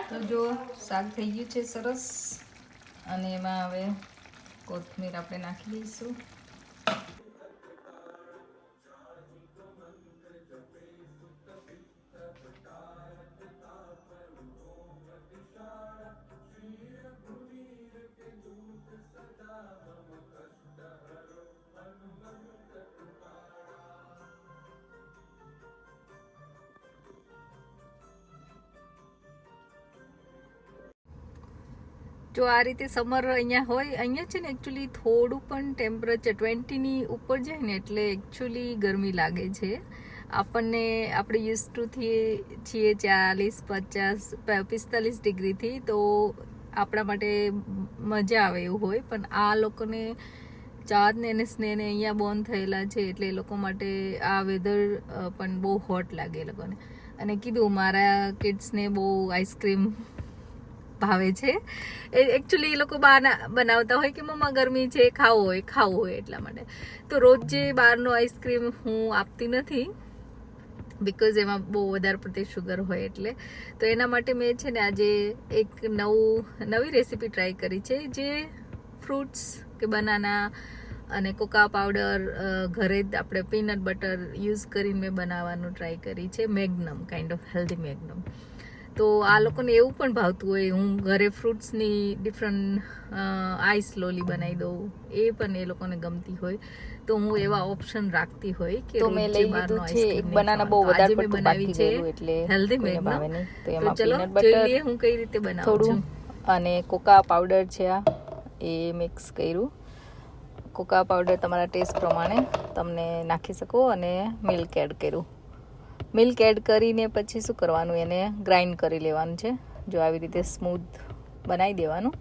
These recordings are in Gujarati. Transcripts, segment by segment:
તો જો શાક થઈ ગયું છે સરસ અને એમાં હવે કોથમીર આપણે નાખી દઈશું. જો આ રીતે સમર અહીંયા હોય, અહીંયા છે ને એકચ્યુઅલી થોડું પણ ટેમ્પરેચર 20ની ઉપર જાય ને એટલે એકચ્યુઅલી ગરમી લાગે છે આપણને. આપણે યુઝ ટુ છીએ 40-45 ડિગ્રીથી, તો આપણા માટે મજા આવે એવું હોય. પણ આ લોકોને ચાંદને અને સ્નેહને અહીંયા બોર્ન થયેલા છે એટલે એ લોકો માટે આ વેધર પણ બહુ હોટ લાગે એ લોકોને. અને કીધું મારા કિડ્સને બહુ આઈસ્ક્રીમ ભાવે છે. એકચ્યુઅલી એ લોકો બનાવતા હોય કે મમ્મા ગરમી છે, ખાવું હોય એટલા માટે. તો રોજ જે બહારનો આઈસ્ક્રીમ હું આપતી નથી, બિકોઝ એમાં બહુ વધારે પડતી શુગર હોય એટલે. તો એના માટે મેં છે ને આજે એક નવી રેસીપી ટ્રાય કરી છે, જે ફ્રૂટ્સ કે બનાના અને કોકા પાવડર ઘરે જ આપણે પીનટ બટર યુઝ કરીને મેં બનાવવાનું ટ્રાય કરી છે. મેગ્નમ, કાઇન્ડ ઓફ હેલ્ધી મેગ્નમ. તો આ લોકોને એવું પણ ભાવતું હોય, હું ઘરે ફ્રૂટ્સની ડિફરન્ટ આઈસ લોલી બનાવી દઉં, એ પણ એ લોકોને ગમતી હોય. તો હું એવા ઓપ્શન રાખતી હોય કે તો મેં લઈ લીધું છે એક બનાના બહુ વધારે પડતું બાકી ગયેલું એટલે હેલ્ધી મેગ્નમ. તો એમાં ચલો પીનટ જોઈ બટર લઈએ હું કઈ રીતે બનાવું થોડું અને કોકા પાવડર છે એ મિક્સ કર્યું. કોકા પાવડર તમારા ટેસ્ટ પ્રમાણે તમને નાખી શકો અને મિલ્ક એડ કર્યું. મિલ્ક એડ કરીને પછી શું કરવાનું, એને ગ્રાઇન્ડ કરી લેવાનું છે. જો આવી રીતે સ્મૂથ બનાવી દેવાનું.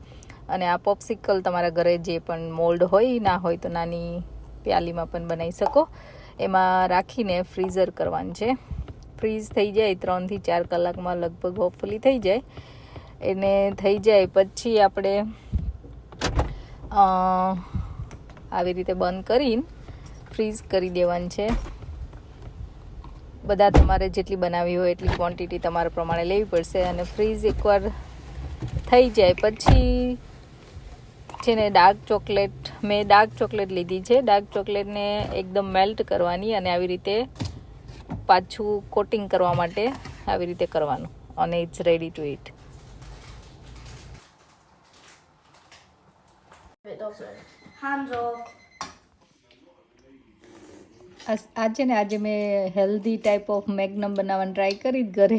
અને આ પોપ્સિકલ તમારા ઘરે જે પણ મોલ્ડ હોય, ના હોય તો નાની પ્યાલીમાં પણ બનાવી શકો. એમાં રાખીને ફ્રીઝર કરવાનું છે. ફ્રીઝ થઈ જાય 3 થી 4 કલાકમાં લગભગ હોપફુલી થઈ જાય. એને થઈ જાય પછી આપણે આવી રીતે બંધ કરીને ફ્રીઝ કરી દેવાનું છે. બધા તમારે જેટલી બનાવી હોય એટલી ક્વોન્ટિટી તમારા પ્રમાણે લેવી પડશે. અને ફ્રીઝ એકવાર થઈ જાય પછી છે ને મેં ડાર્ક ચોકલેટ લીધી છે. ડાર્ક ચોકલેટને એકદમ મેલ્ટ કરવાની અને આવી રીતે પાછું કોટિંગ કરવા માટે આવી રીતે કરવાનું. અને it's ready to eat. Hands off. આજે મેં હેલ્ધી ટાઈપ ઓફ મેગ્નમ બનાવવાની ટ્રાય કરી ઘરે.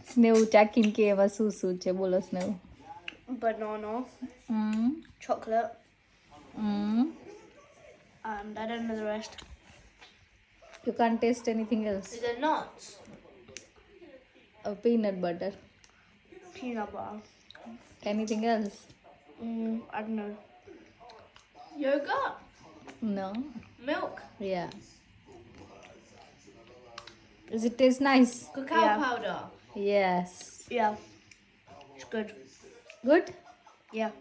સ્નેહ ચાખીને કે એમાં શું શું છે, બોલો સ્નેહ. Banana, chocolate, and I don't know the rest. You can't taste anything else. Is it nuts? Peanut butter. Peanut butter. Anything else? I don't know. Yogurt? No. Milk? Yeah. Does it taste nice? Cacao powder? Yes. Yeah. It's good. Good? Yeah.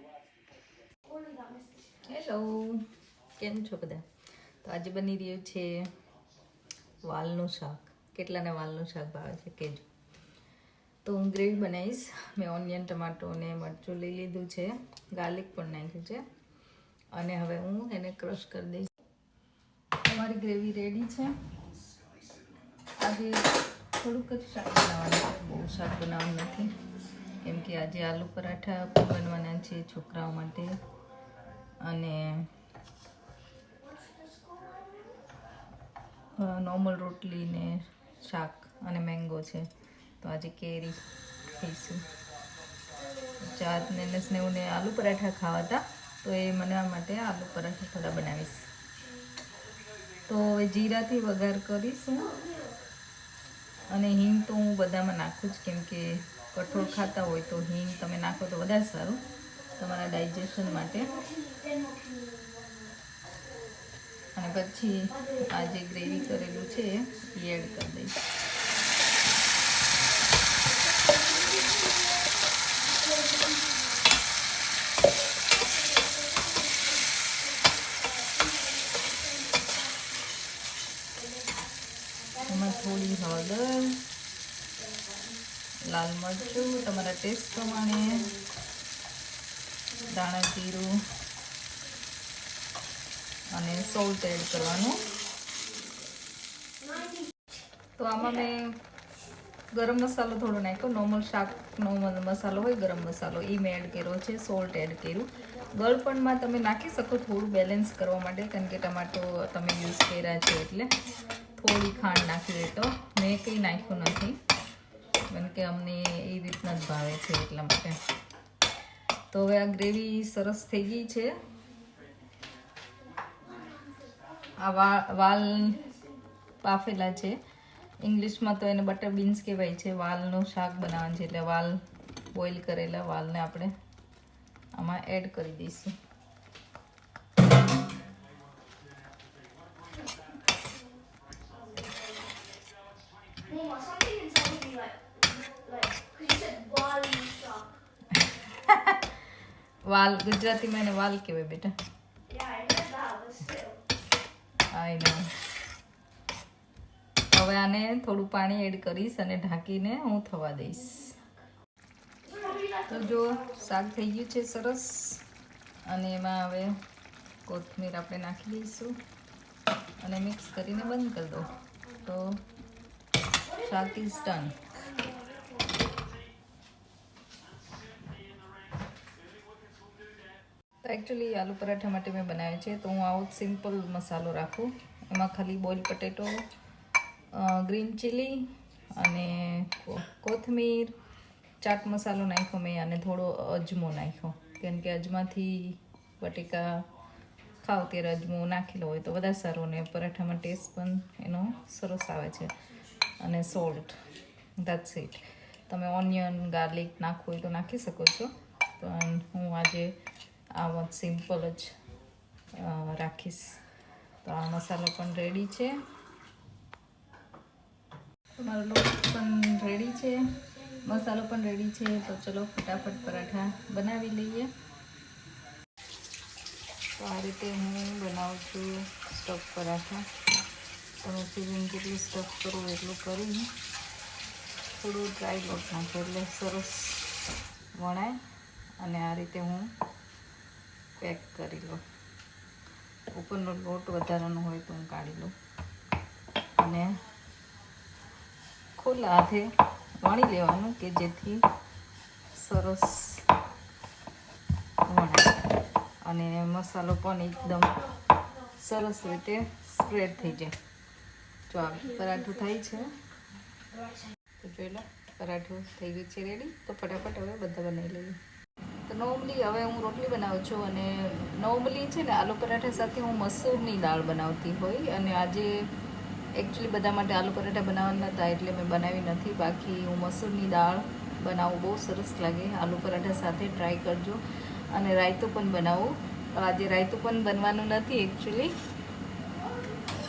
Hello, કેમ છો બધા? તો આજે બની રહ્યું છે વાલનું શાક. કેટલાને વાલનું શાક ભાવે છે કહેજો. તો હું ગ્રેવી બનાવીશ. મેં ઓનિયન, ટમાટો અને મરચું લઈ લીધું છે, ગાર્લિક પણ નાખ્યું છે. અને હવે હું એને ક્રશ કરી દઈશ. તમારી ગ્રેવી રેડી છે. આજે થોડુંક જ શાક બનાવવાનું છે, બહુ શાક બનાવવાનું નથી, કેમ કે આજે આલુ પરાઠા પણ બનવાના છે છોકરાઓ માટે. અને નોર્મલ રોટલી ને શાક અને મેંગો છે. તો આજે કેરી ખાઈશું. ચાંદને સ્નેહને આલુ પરાઠા ખાવા હતા, તો એ બનાવવા માટે આલુ પરાઠા થોડા બનાવીશ. તો હવે જીરાથી વઘાર કરીશું. અને હિંગ તો હું બધામાં નાખું જ, કેમ કે કઠોળ ખાતા હોય તો હિંગ તમે નાખો તો વધારે સારું તમારા ડાયજેશન માટે. અને પછી આ જે ગ્રેવી કરેલું છે એ એડ કરી દઈશ. એમાં થોડી હળદર, લાલ મરચ મરચું તમારા ટેસ્ટ પ્રમાણે, દાણા જીરું અને સોલ્ટ એડ કરવાનું. તો આમાં મેં ગરમ મસાલો થોડો નાખ્યો, નોર્મલ શાકનો મસાલો હોય ગરમ મસાલો એ મેં એડ કર્યો છે, સોલ્ટ એડ કર્યું. ગળપણમાં તમે નાખી શકો થોડું બેલેન્સ કરવા માટે, કારણ કે ટમાટો તમે યુઝ કર્યા છે એટલે થોડી ખાંડ નાખી દે. તો મેં કંઈ નાખ્યું નથી, કારણ કે અમને એ રીતના જ ભાવે છે એટલા માટે. તો હવે આ ગ્રેવી સરસ થઈ ગઈ છે. આ વાલ બાફેલા છે, ઇંગ્લિશમાં તો એને બટર બીન્સ કહેવાય છે. વાલનું શાક બનાવવાનું છે એટલે વાલ બોઇલ કરેલા વાલને આપણે આમાં એડ કરી દઈશું. Mama, something inside me like, because you said wali shop. વાલ ગુજરાતીમાં એને વાલ કહેવાય બેટા. Yeah, I heard that, but still. આઈ નો. હવે આને થોડું પાણી એડ કરીશ અને ઢાંકીને હું થવા દઈશ. તો જો શાક થઈ ગયું છે સરસ, અને એમાં હવે કોથમીર આપણે નાખી દઈશું અને મિક્સ કરીને બંધ કરી દો. તો શાક ઇઝ ડન. તો એકચ્યુઅલી આલુ પરાઠા માટે મેં બનાવ્યું છે, તો હું આવો સિમ્પલ મસાલો રાખું. એમાં ખાલી બોઇલ પટેટો, ગ્રીન ચીલી અને કોથમીર, ચાટ મસાલો નાખ્યો મેં અને થોડો અજમો નાખ્યો, કેમ કે અજમાથી બટેકા ખાવ ત્યારે અજમો નાખેલો હોય તો વધારે સારું, અને પરાઠામાં ટેસ્ટ પણ એનો સરસ આવે છે. અને સોલ્ટ, ધેટ્સ ઇટ. તમે ઓનિયન ગાર્લિક નાખવું હોય તો નાખી શકો છો, પણ હું આજે આ સિમ્પલ જ રાખીશ. તો આ મસાલો પણ રેડી છે, તમારો લોટ પણ રેડી છે, મસાલો પણ રેડી છે. તો ચલો ફટાફટ પરાઠા બનાવી લઈએ. તો આ રીતે હું બનાવું છું સ્ટફ પરાઠા. તમે ફીલિંગ કેટલું સ્ટફ કરવું એટલું કરી, થોડું ડ્રાય લોટ નાખો એટલે સરસ વણાય. અને આ રીતે હું પેક કરી લઉં. ઉપરનો લોટ વધારાનો હોય તો હું કાઢી લઉં અને ખુલ્લા હાથે વણી લેવાનું, કે જેથી સરસ વણાય અને મસાલો પણ એકદમ સરસ રીતે સ્પ્રેડ થઈ જાય. જો આ પરાઠું થાય છે, તો જોઈ લો પરાઠું થઈ ગયું છે રેડી. તો ફટાફટ હવે બધા બનાવી લઈએ. તો નોર્મલી હવે હું રોટલી બનાવું છું, અને નોર્મલી છે ને આલુ પરાઠા સાથે હું મસૂરની દાળ બનાવતી હોય, અને આજે એકચ્યુઅલી બધા માટે આલુ પરાઠા બનાવવાના હતા એટલે મેં બનાવી નથી. બાકી હું મસૂરની દાળ બનાવું, બહુ સરસ લાગે આલુ પરાઠા સાથે. ટ્રાય કરજો. અને રાયતું પણ બનાવું. આજે રાયતું પણ બનવાનું નથી એકચ્યુઅલી.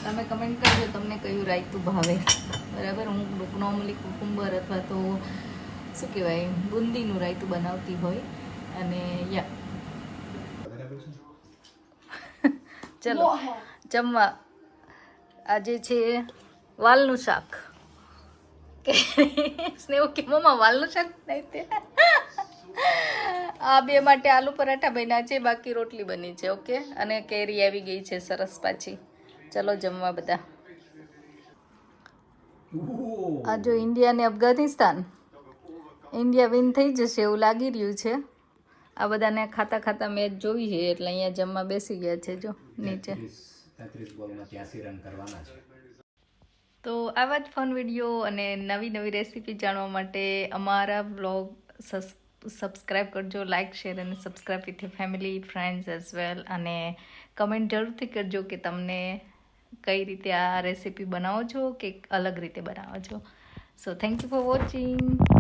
તમે કમેન્ટ કરજો તમને કયું રાયતું ભાવે, બરાબર. હું નોર્મલી કુકુંબર અથવા તો શું કહેવાય બુંદીનું રાયતું બનાવતી હોય. અને ચલો જમવા. આજે છે વાલનું શાક. સ્નેહ કે મમ્મા વાલનું શાક નહીં તે. આ બે માટે આલુ પરાઠા બન્યા છે, બાકી રોટલી બની છે. ઓકે. અને કેરી આવી ગઈ છે સરસ પાછી. ચલો જમવા બધા. આ જો ઇન્ડિયા ને અફઘાનિસ્તાન, ઇન્ડિયા વિન થઈ જશે એવું લાગી રહ્યું છે. આ બધાને ખાતા ખાતા મેચ જોઈ છે એટલે અહીંયા જમવા બેસી ગયા છે. જો નીચે 33 બોલમાં 83 રન કરવાના છે. તો આવા જ ફન વિડીયો અને નવી નવી રેસીપી જાણવા માટે અમારા બ્લોગ સબસ્ક્રાઈબ કરજો, લાઇક શેર અને subscribe with family friends as well. અને કમેન્ટ જરૂરથી કરજો કે તમને કઈ રીતે આ રેસીપી બનાવો છો કે અલગ રીતે બનાવો છો. So thank you for watching.